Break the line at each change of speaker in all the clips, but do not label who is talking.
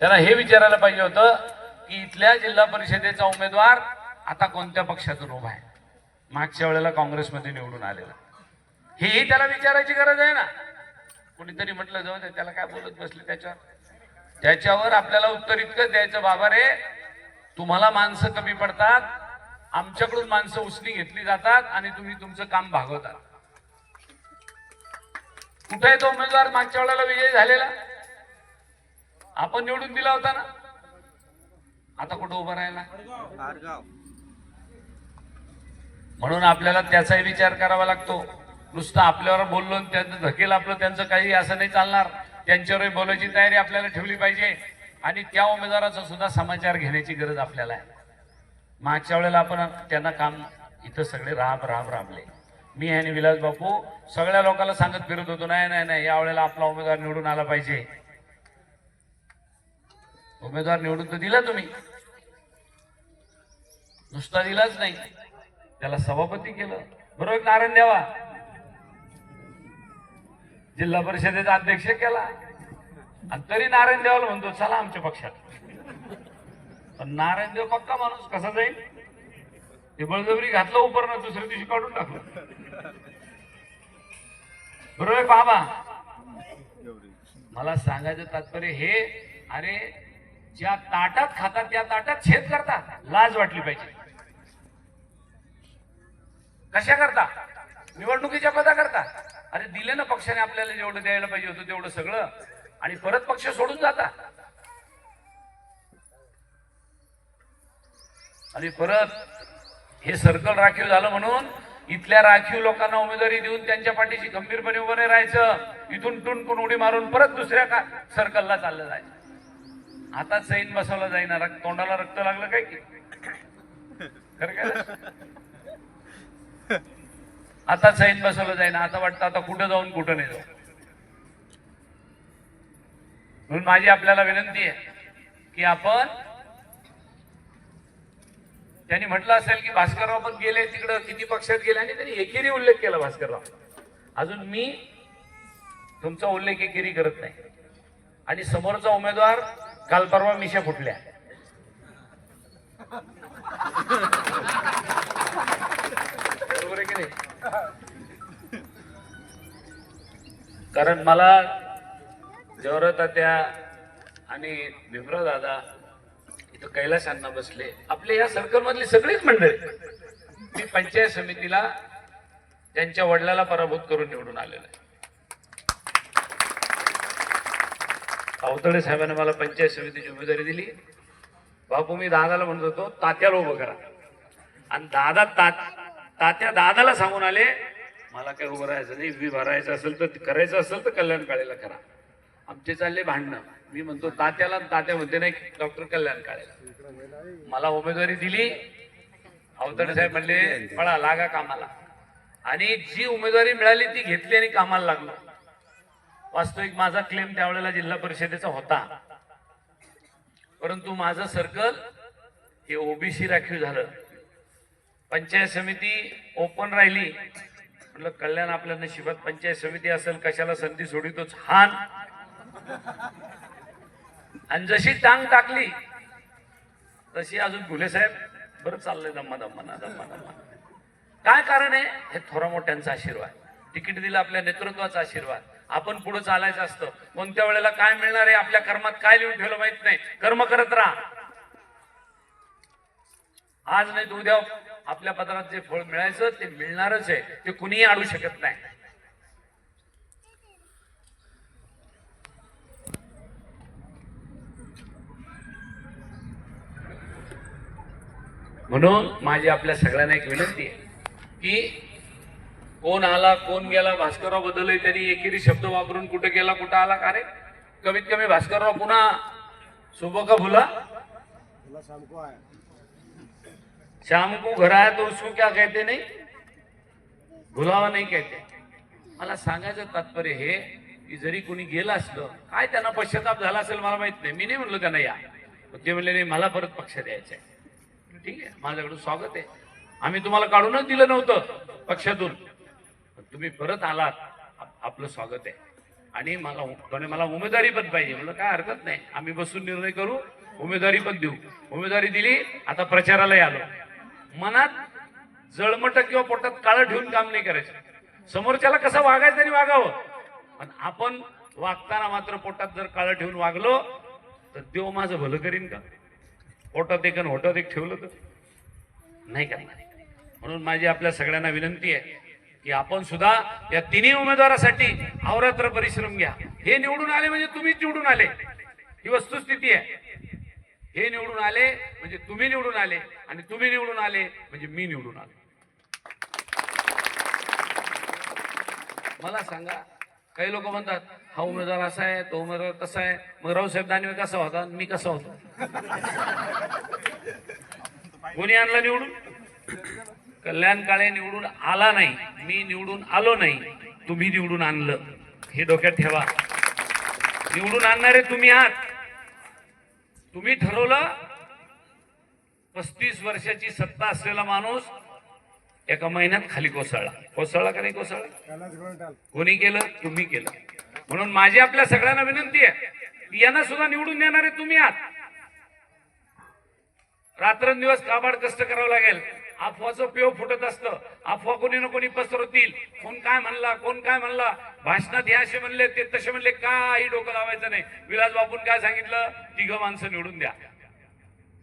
त्याला हे विचारायला पाहिजे होतं की इथल्या जिल्हा परिषदेचा उमेदवार आता कोणत्या पक्षातून उभा आहे, मागच्या वेळेला काँग्रेसमध्ये निवडून आलेला, हेही त्याला विचारायची गरज आहे ना. कोणीतरी म्हटलं जाऊ दे, त्याला काय बोलत बसले त्याच्यावर आपल्याला उत्तर इतकं द्यायचं, बाबा रे तुम्हाला माणसं कमी पडतात, आमच्याकडून माणसं उसनी घेतली जातात आणि तुम्ही तुमचं काम भागवतात. कुठे तो उमेदवार मागच्या वेळेला विजयी झालेला? आपण निवडून दिला होता ना, आता कुठं उभा राहिला? म्हणून आपल्याला त्याचाही विचार करावा लागतो. नुसतं आपल्यावर बोललो त्यांचं धकेल आपलं त्यांचं काही असं नाही चालणार. त्यांच्यावरही बोलायची तयारी आपल्याला ठेवली पाहिजे आणि त्या उमेदवाराचा सुद्धा समाचार घेण्याची गरज आपल्याला आहे. मागच्या वेळेला आपण त्यांना काम इथं सगळे राबले. मी आणि विलास बापू सगळ्या लोकांना सांगत फिरत होतो, नाही या वेळेला आपला उमेदवार निवडून आला पाहिजे. उमेदवार निवडून तर दिला तुम्ही, नुसता दिलाच नाही, त्याला सभापती केलं, बरोबर नारायण देवा जिल्हा परिषदेचा अध्यक्ष केला, आणि तरी नारायण देवाला म्हणतो चला आमच्या पक्षात. पण नारायण देव पक्का माणूस कसा जाईल? ते बळजबरी घातलं उपरणं, दुसऱ्या दिवशी काढून टाकलं, बरोबर बाबा. मला सांगायचं तात्पर्य हे, अरे ज्या ताटात खातात त्या ताटात छेद करतात, लाज वाटली पाहिजे. कशा करता? निवडणुकीच्या पदा करता. अरे दिले ना पक्षाने आपल्याला जेवढं द्यायला पाहिजे होतं तेवढं सगळं, आणि परत पक्ष सोडून जाता आणि परत हे सर्कल राखीव झालं म्हणून इथल्या राखीव लोकांना उमेदवारी देऊन त्यांच्या पाठीशी गंभीरपणे उभं राहायचं. इथून टुनकून उडी मारून परत दुसऱ्या सर्कलला चाललं जायचं. आता चैन बसवला जाईना, तोंडाला रक्त लागलं काय की खरं काय? आता चैन बसवलं जाईना, आता वाटतं आता कुठं जाऊन कुठं नाही जाऊ. म्हणून माझी आपल्याला विनंती आहे की आपण, त्यांनी म्हटलं असेल की भास्करराव पण गेले तिकडं, किती पक्षात गेले, आणि त्यांनी एकेरी उल्लेख केला भास्करराव. अजून मी तुमचा उल्लेख एकेरी करत नाही. आणि समोरचा उमेदवार काल परवा मिशा फुटल्या, बरोबर आहे की नाही? कारण मला जवरता त्या आणि भीमराव दादा इथं कैलास अण्णा बसले, आपले या सर्कल मधली सगळीच मंडळी, मी पंचायत समितीला त्यांच्या वडिलाला पराभूत करून निवडून आलेला आहे. अवतडे साहेबांनी मला पंचायत समितीची उमेदवारी दिली. बापू मी दादाला म्हणत होतो तात्याला उभं करा, आणि तात्या दादाला सांगून आले मला काय उभं राहायचं नाही, उभी भरायचं असेल तर करायचं असेल तर कल्याण काळेला करा. आमचे चालले भांडणं. मी म्हणतो तात्याला, तात्या म्हणते नाही डॉक्टर कल्याण काळेला. मला उमेदवारी दिली, अवतडे साहेब म्हणले पळा लागा कामाला, आणि जी उमेदवारी मिळाली ती घेतली आणि कामाला लागलो. वास्तविक माझा क्लेम त्यावेळेला जिल्हा परिषदेचा होता, परंतु माझं सर्कल हे ओबीसी राखीव झालं. पंचायत समिती ओपन राहिली. म्हटलं कल्याण आपल्या नशिबात पंचायत समिती असेल, कशाला संधी सोडितोच हान. आणि जशी टांग टाकली तशी अजून घुले साहेब बरं चाललंय दम्मा. काय कारण आहे? हे थोरा मोठ्यांचा आशीर्वाद, तिकीट दिलं आपल्या नेतृत्वाचा आशीर्वाद. आपण पुढे चालायचं असतं. कोणत्या वेळेला काय मिळणार आहे, आपल्या कर्मात काय लिहून ठेवलं माहित नाही. कर्म करत राहा, आज नाही तर उद्या आपल्या पदरात जे फळ मिळायचं ते मिळणारच आहे, ते कुणीही अडू शकत नाही. म्हणून माझी आपल्या सगळ्यांना एक विनंती आहे की कोण आला कोण गेला, भास्करराव बदलही त्यांनी एकेरी शब्द वापरून कुठे गेला कुठं आला का रे? कमीत कमी भास्करराव पुन्हा सुबह का भूला, शाम को घर आया तो उसको क्या कहते नहीं, भुलावा नाही कहते. मला सांगायचं तात्पर्य हे की जरी कोणी गेलं असलं, काय त्यांना पश्चाताप झाला असेल मला माहित नाही. मी नाही म्हणलो त्यांना या, ते म्हणले नाही मला परत पक्ष द्यायचा आहे. ठीक आहे, माझ्याकडून स्वागत आहे. आम्ही तुम्हाला काढूनच दिलं नव्हतं पक्षातून, तुम्ही परत आलात, आपलं स्वागत आहे. आणि मला उमेदवारी पण पाहिजे. म्हणलं काय हरकत नाही, आम्ही बसून निर्णय करू, उमेदवारी पण देऊ. उमेदवारी दिली. आता प्रचारालाही आलो. मनात जळमट किंवा पोटात काळं ठेवून काम नाही करायचं. समोरच्याला कसं वागायचं तरी वागावं, पण आपण वागताना मात्र पोटात जर काळं ठेवून वागलो तर देव माझं भलं करीन का? पोटात एक आणि होटात एक ठेवलं तर नाही करणार. म्हणून माझी आपल्या सगळ्यांना विनंती आहे की आपण सुद्धा या तिन्ही उमेदवारासाठी अहोरात्र परिश्रम घ्या. हे निवडून आले म्हणजे तुम्हीच निवडून आले, ही वस्तुस्थिती आहे. हे निवडून आले म्हणजे तुम्ही निवडून आले, आणि तुम्ही निवडून आले म्हणजे मी निवडून आलो. मला सांगा, काही लोक म्हणतात हा उमेदवार असा आहे, तो उमेदवार तसा आहे. मग रावसाहेब दानवे कसा होता, मी कसा होतो? कोणी आणला निवडून? कल्याण काळे निवडून आला नाही, मी निवडून आलो नाही, तुम्ही निवडून आणलं. हे डोक्यात ठेवा. निवडून आणणारे तुम्ही आहात. तुम्ही ठरवलं. 35 वर्षाची सत्ता असलेला माणूस एका महिन्यात खाली कोसळला का नाही कोसळला? कोणी केलं? तुम्ही केलं. म्हणून माझी आपल्या सगळ्यांना विनंती आहे की यांना सुद्धा निवडून देणारे तुम्ही आहात. रात्रंदिवस काबाड कष्ट करावं लागेल. अफवाचं पेव फुटत असतं. अफवा कोणी ना कोणी पसरवतील. कोण काय म्हणला, भाषणात हे असे म्हणले, ते तसे म्हणले, काही डोकं लावायचं नाही. विलास बापून काय सांगितलं? 3 माणसं निवडून द्या.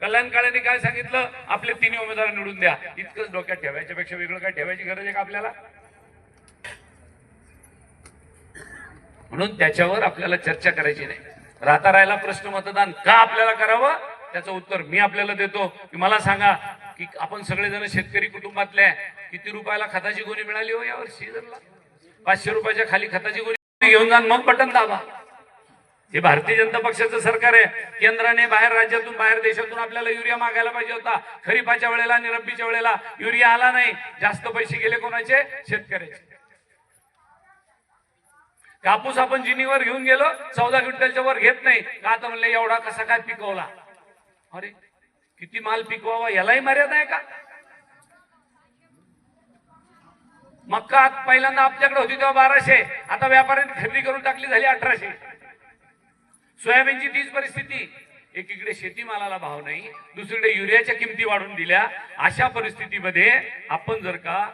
कल्याण काळेंनी काय सांगितलं? आपले 3 उमेदवार निवडून द्या. इतकंच डोक्यात ठेवायच्या पेक्षा वेगळं काय ठेवायची गरज आहे का आपल्याला? म्हणून त्याच्यावर आपल्याला चर्चा करायची नाही. राहिला प्रश्न मतदान का आपल्याला करावं, त्याचं उत्तर मी आपल्याला देतो. की मला सांगा की आपण सगळेजण शेतकरी कुटुंबातले किती रुपयाला खताची गोणी मिळाली हो यावर सीझनला? 500 रुपयाच्या खाली खताची गोणी घेऊन जा, मग बटन दाबा. हे भारतीय जनता पक्षाचं सरकार आहे. केंद्राने बाहेर राज्यातून, बाहेर देशातून आपल्याला युरिया मागायला पाहिजे होता. खरीपाच्या वेळेला आणि रब्बीच्या वेळेला युरिया आला नाही. जास्त पैसे गेले कोणाचे? शेतकऱ्याचे. कापूस आपण जिनीवर घेऊन गेलो, 14 क्विंटलच्या वर घेत नाही का? आता म्हणलं एवढा कसा काय पिकवला? अरे किती माल पिकवावा यालाही मर्यादा आहे का? मक्का पहिल्यांदा आपल्याकडे होती तेव्हा 1200, आता व्यापाऱ्यांनी खरेदी करून टाकली, झाली 1800. सोयाबीनची तीच परिस्थिती. एकीकडे शेतीमालाला भाव नाही, दुसरीकडे युरियाच्या किमती वाढून दिल्या. अशा परिस्थितीमध्ये आपण जर का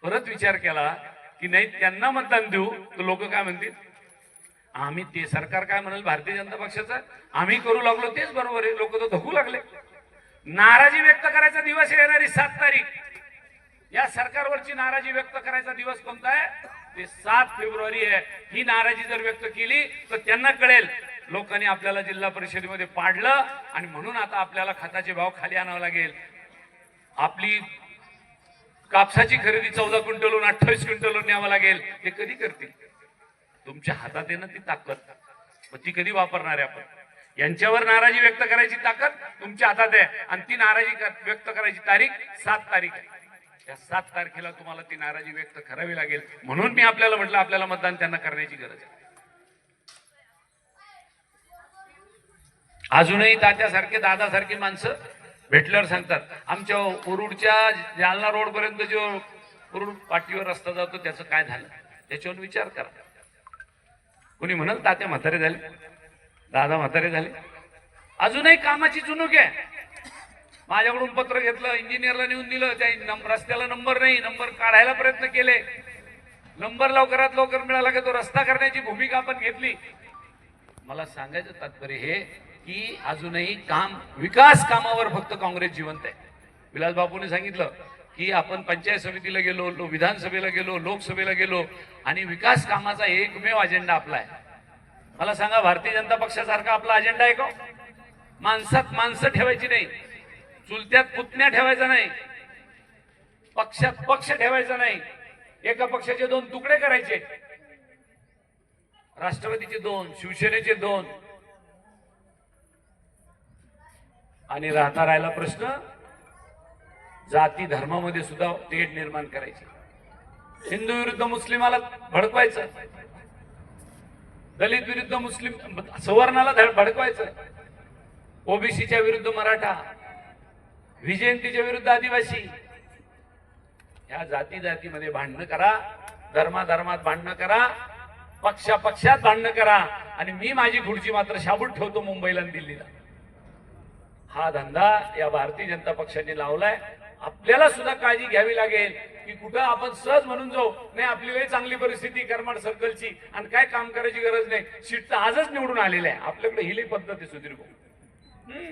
परत विचार केला की नाही त्यांना मतदान देऊ, तर लोक काय म्हणतील? आम्ही ते सरकार काय म्हणाल भारतीय जनता पक्षाचं, आम्ही करू लागलो तेच बरोबर आहे. लोक तर धकू लागले. नाराजी व्यक्त करायचा दिवस येणारी 7 तारीख. या सरकारवरची नाराजी व्यक्त करायचा दिवस कोणता आहे? ते 7 फेब्रुवारी आहे. ही नाराजी जर व्यक्त केली तर त्यांना कळेल लोकांनी आपल्याला जिल्हा परिषदेमध्ये पाडलं, आणि म्हणून आता आपल्याला खताचे भाव खाली आणावे लागेल. आपली कापसाची खरेदी 14 क्विंटलहून 28 क्विंटलवर न्यावं लागेल. ते कधी करतील? तुमच्या हातात आहे ना ती ताकद, मग ती कधी वापरणार आहे आपण? यांच्यावर नाराजी व्यक्त करायची ताकद तुमच्या हातात आहे, आणि ती नाराजी व्यक्त करायची तारीख 7 तारीख आहे. त्या 7 तारखेला तुम्हाला ती नाराजी व्यक्त करावी लागेल. म्हणून मी आपल्याला म्हटलं आपल्याला मतदान त्यांना करण्याची गरज आहे. अजूनही तात्यासारखे, दादासारखी माणसं भेटल्यावर सांगतात आमच्या उरुडच्या जालना रोड पर्यंत जो उरुड पाटीवर रस्ता जातो त्याचं काय झालं, त्याच्यावर विचार करा. कोणी म्हणाल तात्या म्हातारे झाले, दादा म्हातारे झाले. अजूनही कामाची चुणूक आहे. माझ्याकडून पत्र घेतलं, इंजिनियरला नेऊन दिलं, त्या रस्त्याला नंबर नाही, नंबर काढायला प्रयत्न केले, नंबर लवकरात लवकर मिळाला की तो रस्ता करण्याची भूमिका आपण घेतली. मला सांगायचं तात्पर्य हे की अजूनही विकास कामावर फक्त काँग्रेस जिवंत आहे. विलास बापूने सांगितलं की आपण पंचायत समितीला गेलो, विधानसभेला गेलो, लोकसभेला गेलो, आणि विकास कामाचा एकमेव अजेंडा आपला आहे. मला सांगा भारतीय जनता पक्षासारखा आपला अजेंडा आहे का? माणसात माणसं ठेवायची नाही, चुलत्यात पुतण्या ठेवायचा नाही, पक्षात पक्ष ठेवायचा नाही. एका पक्षाचे 2 तुकडे करायचे, राष्ट्रवादीचे 2, शिवसेनेचे 2, आणि राहिला प्रश्न जाती धर्मामध्ये सुद्धा तेढ निर्माण करायची. हिंदू विरुद्ध मुस्लिमाला भडकवायचं, दलित विरुद्ध मुस्लिम सवर्णाला भडकवायचं, ओबीसीच्या विरुद्ध मराठा, विजयंतीच्या विरुद्ध आदिवासी. या जाती जातीमध्ये भांडणं करा धर्मात भांडणं करा, पक्षात भांडणं करा, आणि मी माझी खुर्ची मात्र शाबूत ठेवतो मुंबईला आणि दिल्लीला. हा धंदा या भारतीय जनता पक्षाने लावलाय. आपल्याला सुद्धा काळजी घ्यावी लागेल की कुठं आपण सहज म्हणून जाऊ नाही, आपली लई चांगली परिस्थिती करमाड सर्कलची आणि काय काम करायची गरज नाही, सीट तर आजच निवडून आलेलं आहे. आपल्याकडे ही लई पद्धत आहे सुधीर भाऊ.